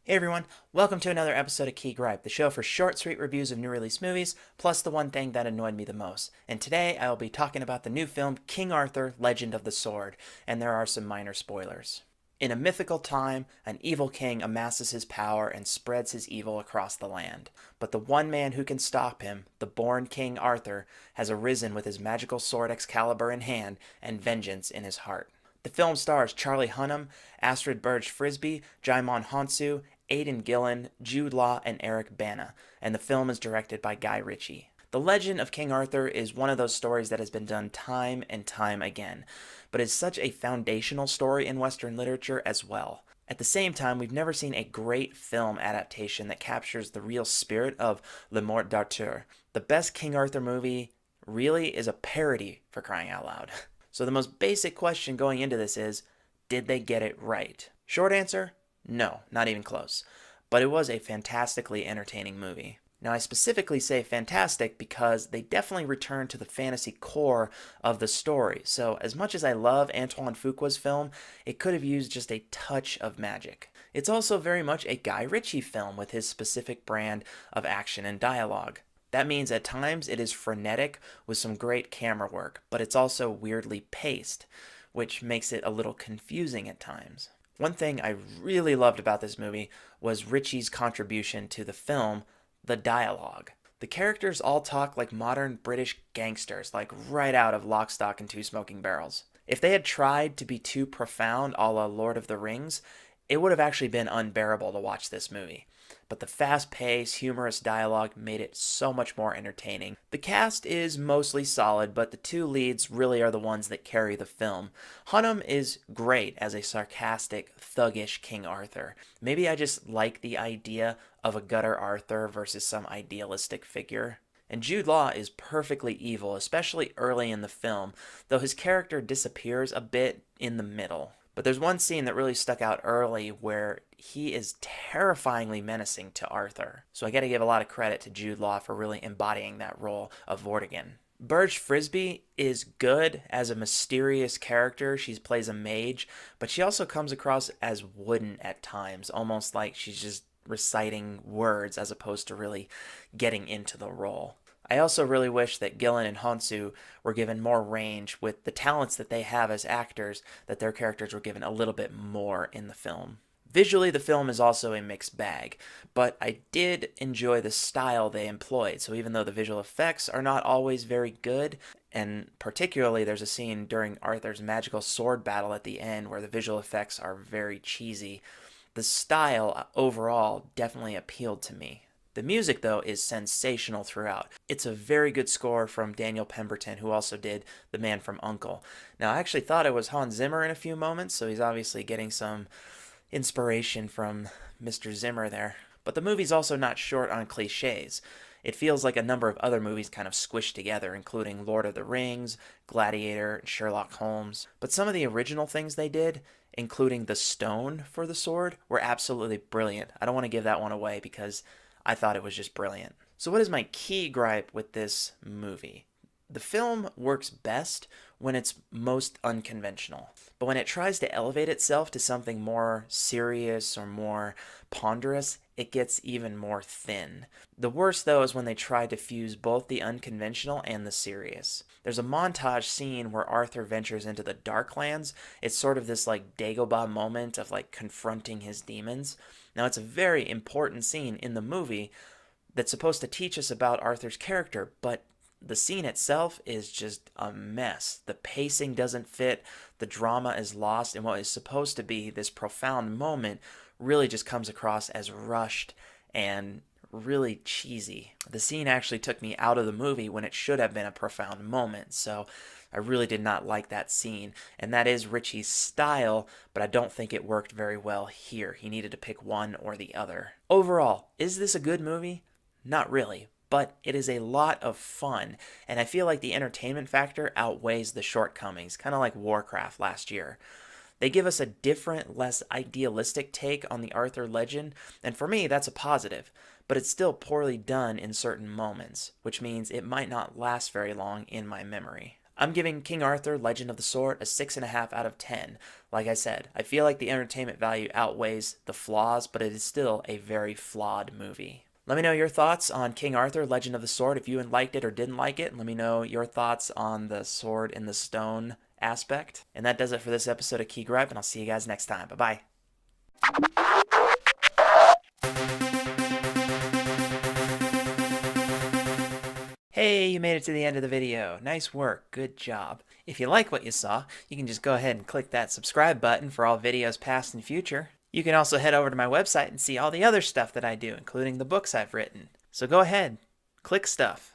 Hey everyone, welcome to another episode of Key Gripe, the show for short, sweet reviews of new release movies, plus the one thing that annoyed me the most. And today I will be talking about the new film King Arthur, Legend of the Sword, and there are some minor spoilers. In a mythical time, an evil king amasses his power and spreads his evil across the land. But the one man who can stop him, the born King Arthur, has arisen with his magical sword Excalibur in hand and vengeance in his heart. The film stars Charlie Hunnam, Astrid Berge-Frisbee, Djimon Hounsou, Aidan Gillen, Jude Law, and Eric Bana, and the film is directed by Guy Ritchie. The legend of King Arthur is one of those stories that has been done time and time again, but is such a foundational story in Western literature as well. At the same time, we've never seen a great film adaptation that captures the real spirit of Le Morte d'Arthur. The best King Arthur movie really is a parody, for crying out loud. So the most basic question going into this is, did they get it right? Short answer, no, not even close. But it was a fantastically entertaining movie. Now, I specifically say fantastic because they definitely return to the fantasy core of the story. So, as much as I love Antoine Fuqua's film, it could have used just a touch of magic. It's also very much a Guy Ritchie film with his specific brand of action and dialogue. That means at times it is frenetic with some great camera work, but it's also weirdly paced, which makes it a little confusing at times. One thing I really loved about this movie was Ritchie's contribution to the film, the dialogue. The characters all talk like modern British gangsters, like right out of Lock, Stock, and Two Smoking Barrels. If they had tried to be too profound a la Lord of the Rings, it would have actually been unbearable to watch this movie. But the fast-paced, humorous dialogue made it so much more entertaining. The cast is mostly solid, but the two leads really are the ones that carry the film. Hunnam is great as a sarcastic, thuggish King Arthur. Maybe I just like the idea of a gutter Arthur versus some idealistic figure. And Jude Law is perfectly evil, especially early in the film, though his character disappears a bit in the middle. But there's one scene that really stuck out early where he is terrifyingly menacing to Arthur. So I gotta give a lot of credit to Jude Law for really embodying that role of Vortigern. Berge-Frisbee is good as a mysterious character. She plays a mage, but she also comes across as wooden at times, almost like she's just reciting words as opposed to really getting into the role. I also really wish that Gillen and Hounsou were given more range with the talents that they have as actors, that their characters were given a little bit more in the film. Visually, the film is also a mixed bag, but I did enjoy the style they employed. So even though the visual effects are not always very good, and particularly there's a scene during Arthur's magical sword battle at the end where the visual effects are very cheesy, the style overall definitely appealed to me. The music, though, is sensational throughout. It's a very good score from Daniel Pemberton, who also did The Man from U.N.C.L.E. Now, I actually thought it was Hans Zimmer in a few moments, so he's obviously getting some inspiration from Mr. Zimmer there. But the movie's also not short on cliches. It feels like a number of other movies kind of squished together, including Lord of the Rings, Gladiator, and Sherlock Holmes. But some of the original things they did, including the stone for the sword, were absolutely brilliant. I don't want to give that one away because I thought it was just brilliant. So what is my key gripe with this movie? The film works best when it's most unconventional. But when it tries to elevate itself to something more serious or more ponderous, it gets even more thin. The worst, though, is when they try to fuse both the unconventional and the serious. There's a montage scene where Arthur ventures into the Darklands. It's sort of this like Dagobah moment of like confronting his demons. Now, it's a very important scene in the movie that's supposed to teach us about Arthur's character, but the scene itself is just a mess. The pacing doesn't fit, the drama is lost, and what is supposed to be this profound moment really just comes across as rushed and really cheesy. The scene actually took me out of the movie when it should have been a profound moment, so I really did not like that scene, and that is Ritchie's style, but I don't think it worked very well here. He needed to pick one or the other. Overall, is this a good movie? Not really, but it is a lot of fun, and I feel like the entertainment factor outweighs the shortcomings, kind of like Warcraft last year. They give us a different, less idealistic take on the Arthur legend, and for me, that's a positive, but it's still poorly done in certain moments, which means it might not last very long in my memory. I'm giving King Arthur Legend of the Sword a 6.5 out of 10. Like I said, I feel like the entertainment value outweighs the flaws, but it is still a very flawed movie. Let me know your thoughts on King Arthur Legend of the Sword, if you liked it or didn't like it. Let me know your thoughts on the sword in the stone aspect. And that does it for this episode of Key Gripe, and I'll see you guys next time. Bye-bye. Hey, you made it to the end of the video. Nice work. Good job. If you like what you saw, you can just go ahead and click that subscribe button for all videos past and future. You can also head over to my website and see all the other stuff that I do, including the books I've written. So go ahead, click stuff.